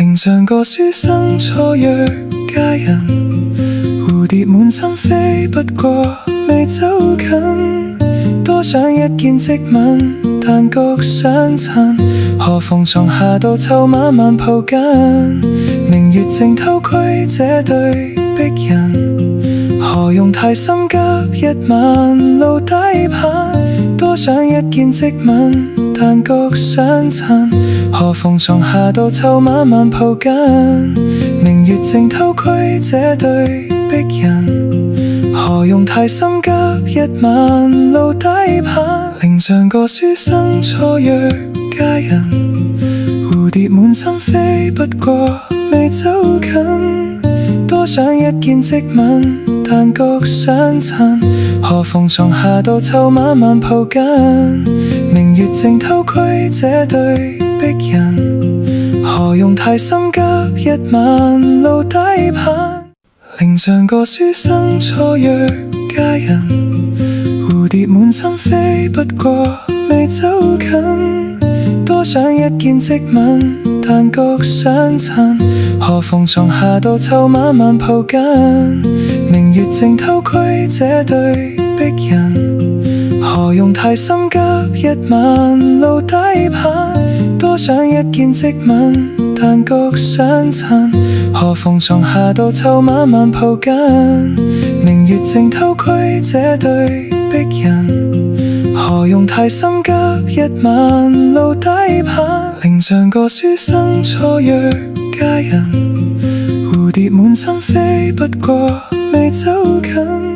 伶像個書生錯約佳人，蝴蝶滿心飛，不過未走近。多想一見即吻，但覺相襯。何妨從夏到秋晚晚抱緊。明月正偷窺這對璧人，何用太心急一晚露底攀。多想一見即吻，但覺相襯。何妨從夏到秋晚晚抱緊。明月正偷窺這對璧人，何用太心急一晚露底攀。伶像個書生錯約佳人，蝴蝶滿心飛，不過未走近。多想一見即吻，但覺相襯。何妨從夏到秋晚晚抱緊。明月正偷窺這對璧人，何用太心急一晚露底攀。伶像個書生錯約佳人，蝴蝶滿心飛，不過未走近。多想一見即吻，但覺相襯。何妨從夏到秋晚晚抱緊。明月正偷窺這對璧人，何用太心急一晚露底攀。多想一見即吻，但覺相襯。何妨從夏到秋晚晚抱緊。明月正偷窺這對璧人，何用太心急一晚露底攀。伶像個書生錯約佳人，蝴蝶滿心飛，不過未走近。